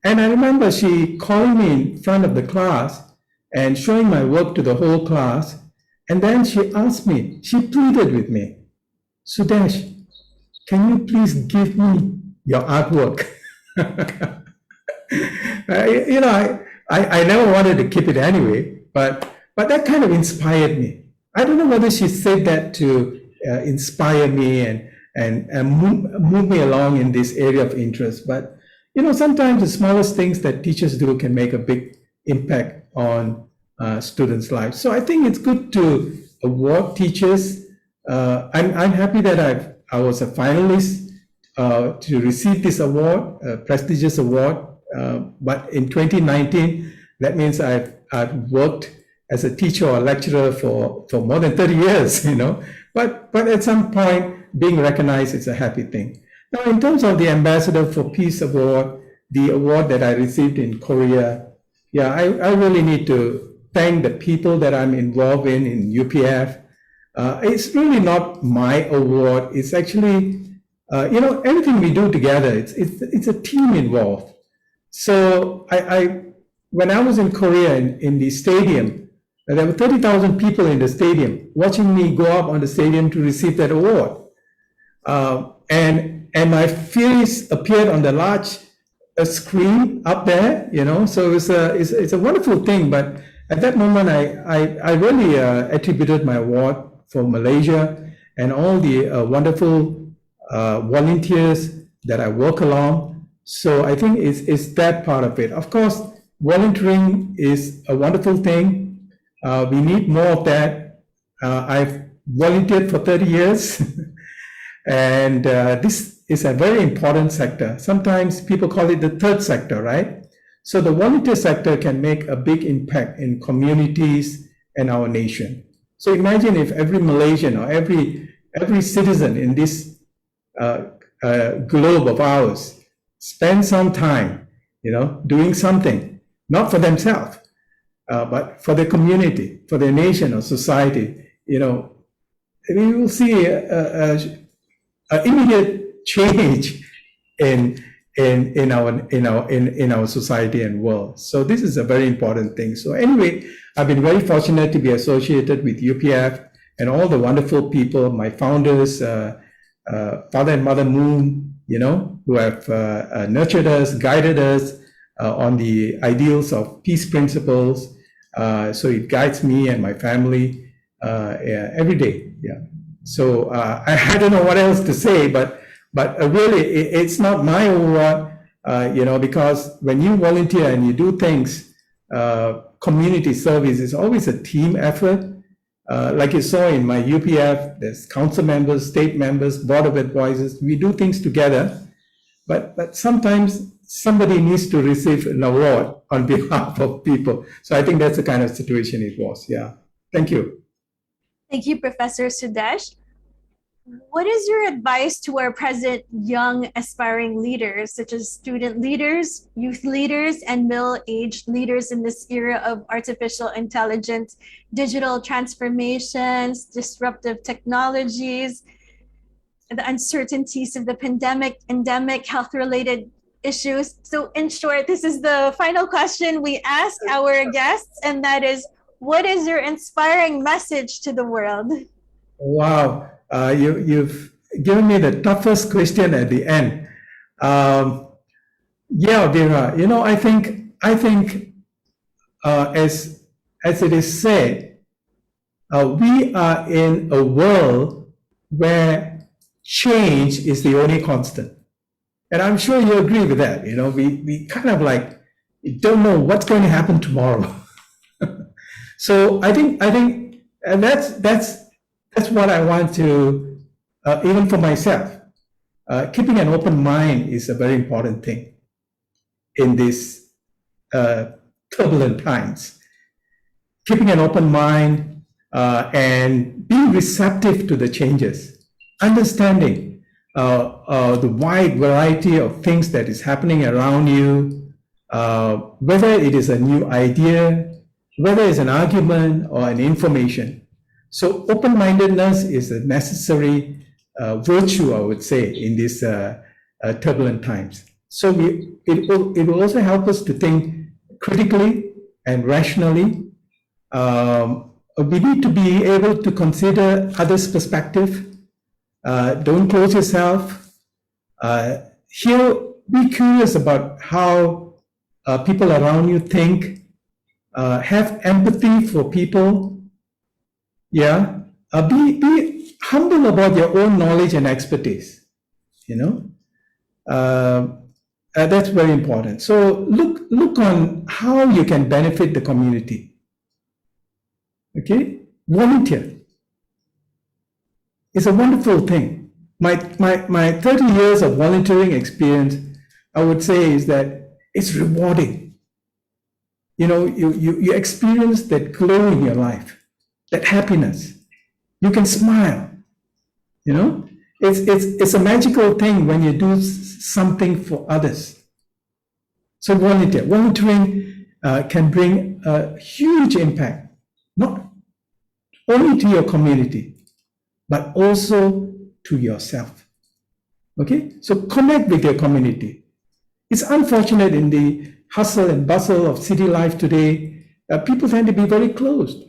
B: And I remember she calling me in front of the class and showing my work to the whole class. And then she asked me, she pleaded with me, Sudesh, can you please give me your artwork? You know, I never wanted to keep it anyway, but that kind of inspired me. I don't know whether she said that to inspire me and move me along in this area of interest. But, you know, sometimes the smallest things that teachers do can make a big impact on students' lives. So I think it's good to award teachers. I'm happy that I was a finalist to receive this award, a prestigious award. But in 2019, that means I've worked as a teacher or lecturer for more than 30 years, you know. But at some point, being recognized is a happy thing. Now, in terms of the Ambassador for Peace Award, the award that I received in Korea, yeah, I really need to thank the people that I'm involved in UPF. It's really not my award. It's actually, you know, everything we do together, it's a team involved. So when I was in Korea in the stadium, there were 30,000 people in the stadium watching me go up on the stadium to receive that award. And my face appeared on the large screen up there, you know, so it's a wonderful thing. But at that moment, I really attributed my award for Malaysia and all the wonderful volunteers that I work along. So I think it's that part of it. Of course, volunteering is a wonderful thing. We need more of that. I've volunteered for 30 years. And this is a very important sector. Sometimes people call it the third sector, right? So the volunteer sector can make a big impact in communities and our nation. So imagine if every Malaysian or every citizen in this globe of ours spend some time, you know, doing something, not for themselves, but for their community, for their nation or society. You know, we will see immediate change in our society and world. So this is a very important thing. So anyway, I've been very fortunate to be associated with UPF and all the wonderful people, my founders, Father and Mother Moon, you know, who have nurtured us, guided us on the ideals of peace principles. So it guides me and my family every day. Yeah. So I don't know what else to say, but really it's not my award, you know, because when you volunteer and you do things, community service is always a team effort. Like you saw in my UPF, there's council members, state members, board of advisors. We do things together, but sometimes somebody needs to receive an award on behalf of people. So I think that's the kind of situation it was. Yeah. Thank you.
A: Thank you, Professor Sudesh. What is your advice to our present young aspiring leaders, such as student leaders, youth leaders, and middle-aged leaders in this era of artificial intelligence, digital transformations, disruptive technologies, the uncertainties of the pandemic, endemic, health-related issues? So in short, this is the final question we ask our guests, and that is, what is your inspiring message to the world?
B: Wow, you've given me the toughest question at the end. Yeah, Vera, I think as it is said, we are in a world where change is the only constant. And I'm sure you agree with that. We kind of like don't know what's going to happen tomorrow. So I think and that's what I want to, even for myself. Keeping an open mind is a very important thing in these turbulent times. Keeping an open mind and being receptive to the changes, understanding the wide variety of things that is happening around you, whether it is a new idea, whether it's an argument or an information. So open-mindedness is a necessary virtue, I would say, in these turbulent times. So it will also help us to think critically and rationally. We need to be able to consider others' perspective. Don't close yourself. Be curious about how people around you think. Have empathy for people. Yeah. Be humble about your own knowledge and expertise. That's very important. So look on how you can benefit the community. Okay, volunteer. It's a wonderful thing. My 30 years of volunteering experience, I would say, is that it's rewarding. You experience that glow in your life, that happiness. You can smile. It's a magical thing when you do something for others. So volunteering can bring a huge impact, not only to your community, but also to yourself. Okay, so connect with your community. It's unfortunate in the hustle and bustle of city life today, people tend to be very closed.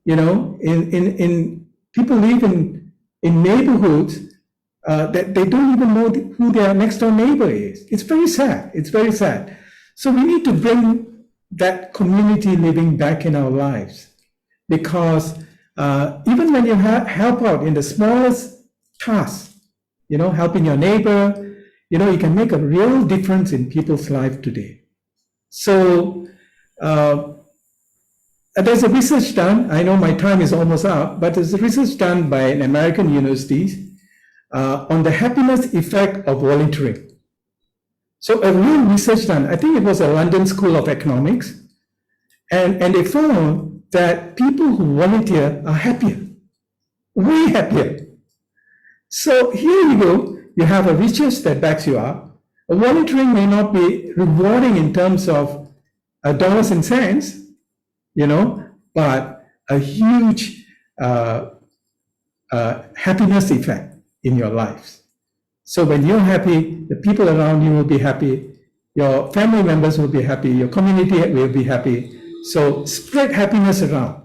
B: People live in neighborhoods that they don't even know who their next door neighbor is. It's very sad. It's very sad. So we need to bring that community living back in our lives, because even when you help out in the smallest tasks, helping your neighbor, you can make a real difference in people's life today. So there's a research done. I know my time is almost up, but there's a research done by an American university on the happiness effect of volunteering. So a real research done, I think it was a London School of Economics, and they found that people who volunteer are happier, way happier. So here you go, you have a research that backs you up. Volunteering may not be rewarding in terms of dollars and cents, but a huge happiness effect in your lives. So when you're happy, the people around you will be happy, your family members will be happy, your community will be happy. So spread happiness around.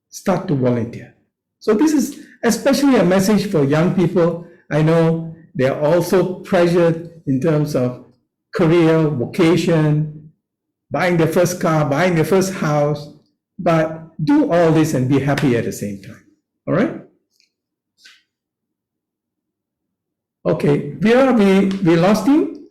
B: Start to volunteer. So this is especially a message for young people. I know they're also pressured in terms of career, vocation, buying their first car, buying their first house, but do all this and be happy at the same time. All right? Okay, Vera, we lost you?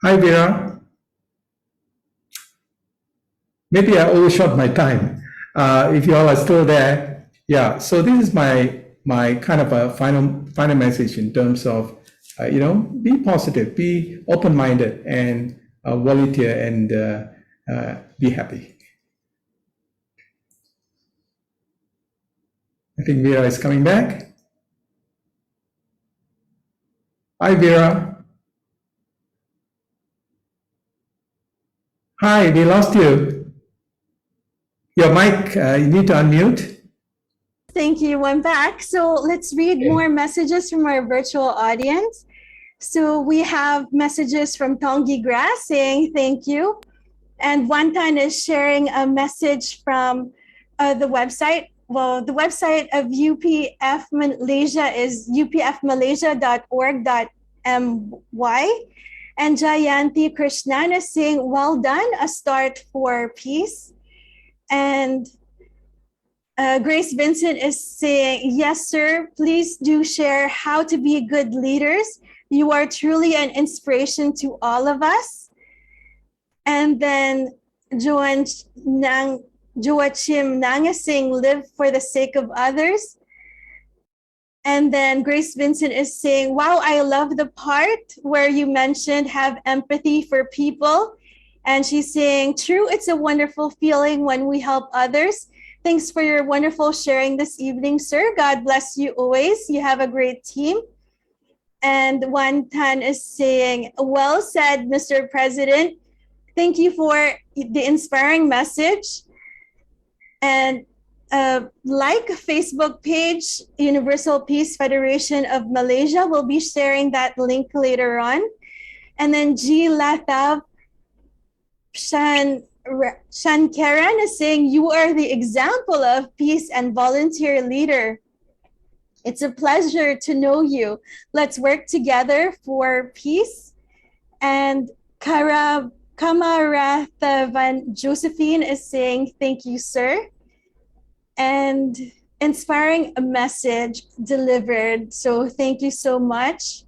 B: Hi, Vera. Maybe I overshot my time. If you all are still there, yeah. So this is my kind of a final message in terms of be positive, be open-minded, and volunteer and be happy. I think Vera is coming back. Hi, Vera. Hi, we lost you. Your mic, you need to unmute.
A: Thank you. I'm back. So let's read more messages from our virtual audience. So we have messages from Tongi Grass saying thank you. And Wantan is sharing a message from the website. Well, the website of UPF Malaysia is upfmalaysia.org.my. And Jayanti Krishnan is saying, well done, a start for peace. And Grace Vincent is saying, yes, sir, please do share how to be good leaders. You are truly an inspiration to all of us. And then Joachim Nang is saying, live for the sake of others. And then Grace Vincent is saying, wow, I love the part where you mentioned have empathy for people. And she's saying, true, it's a wonderful feeling when we help others. Thanks for your wonderful sharing this evening, sir. God bless you always. You have a great team. And Wantan is saying, well said, Mr. President. Thank you for the inspiring message. And like Facebook page, Universal Peace Federation of Malaysia will be sharing that link later on. And then G. Latav Shankaran is saying, you are the example of peace and volunteer leader. It's a pleasure to know you. Let's work together for peace. And Kamarathavan Josephine is saying, thank you, sir. And inspiring a message delivered. So thank you so much.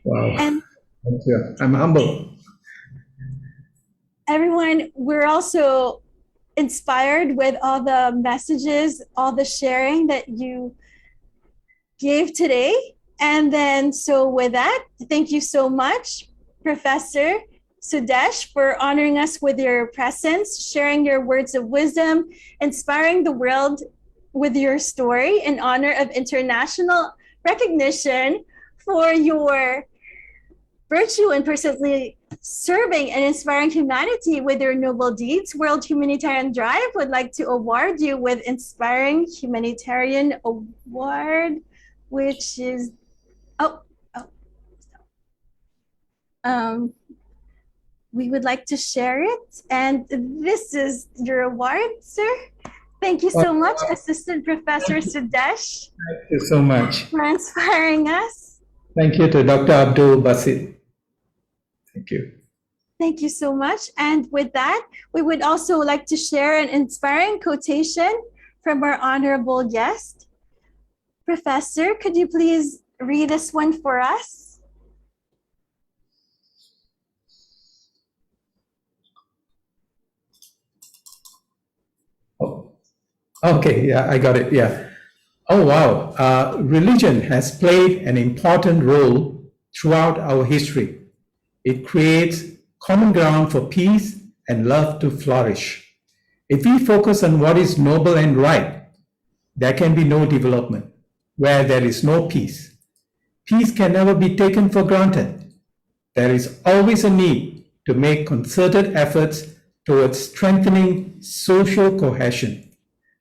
B: Wow. And thank you. I'm humble.
A: Everyone, we're also inspired with all the messages, all the sharing that you gave today. And then, so with that, thank you so much, Professor Sudeshs, for honoring us with your presence, sharing your words of wisdom, inspiring the world with your story in honor of international recognition for your virtue and persistently serving and inspiring humanity with your noble deeds. World Humanitarian Drive would like to award you with Inspiring Humanitarian Award, which is, we would like to share it. And this is your award, sir. Thank you so much, Assistant Professor Sudeshs.
B: Thank you so much
A: for inspiring us.
B: Thank you to Dr. Abdul Basit. Thank you.
A: Thank you so much. And with that, we would also like to share an inspiring quotation from our honorable guest. Professor, could you please read this one for us?
B: Oh, okay, yeah, I got it, yeah. Oh, wow. Religion has played an important role throughout our history. It creates common ground for peace and love to flourish. If we focus on what is noble and right, there can be no development. Where there is no peace, peace can never be taken for granted. There is always a need to make concerted efforts towards strengthening social cohesion,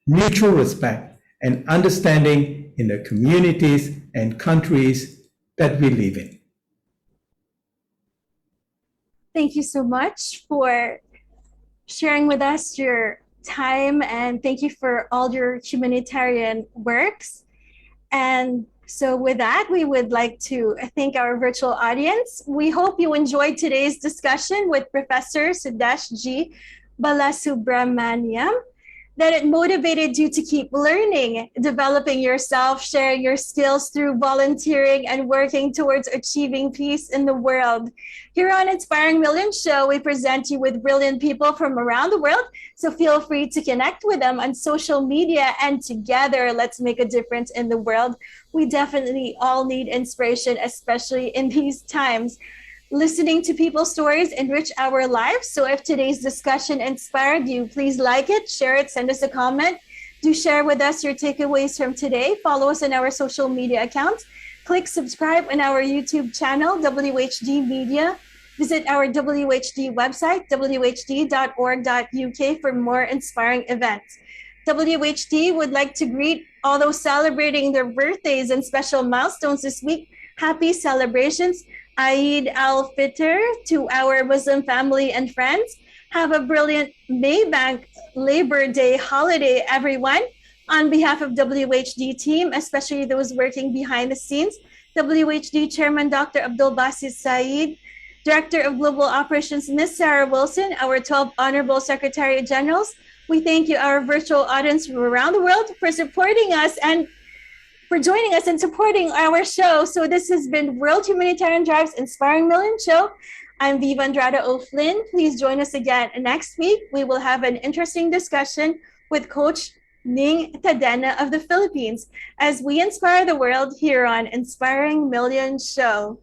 B: mutual respect, and understanding in the communities and countries that we live in.
A: Thank you so much for sharing with us your time, and thank you for all your humanitarian works. And so with that, we would like to thank our virtual audience. We hope you enjoyed today's discussion with Professor Sudesh G. Balasubramaniam. that it motivated you to keep learning, developing yourself, sharing your skills through volunteering, and working towards achieving peace in the world. Here on Inspiring Millions Show, we present you with brilliant people from around the world. So feel free to connect with them on social media, and together, let's make a difference in the world. We definitely all need inspiration, especially in these times. Listening to people's stories enrich our lives. So if today's discussion inspired you, please like it, share it, send us a comment. Do share with us your takeaways from today. Follow us on our social media accounts. Click subscribe on our YouTube channel, WHD Media. Visit our WHD website, whd.org.uk, for more inspiring events. WHD would like to greet all those celebrating their birthdays and special milestones this week. Happy celebrations. Eid al-Fitr to our Muslim family and friends. Have a brilliant Maybank Labor Day holiday, everyone. On behalf of WHD team, especially those working behind the scenes, WHD Chairman Dr. Abdul Basit Saeed, Director of Global Operations, Ms. Sarah Wilson, our 12 Honorable Secretary Generals. We thank you, our virtual audience from around the world, for supporting us and for joining us and supporting our show. So this has been World Humanitarian Drive's Inspiring Millions Show. I'm Viva Andrada O'Flynn. Please join us again next week. We will have an interesting discussion with Coach Ning Tadena of the Philippines as we inspire the world here on Inspiring Millions Show.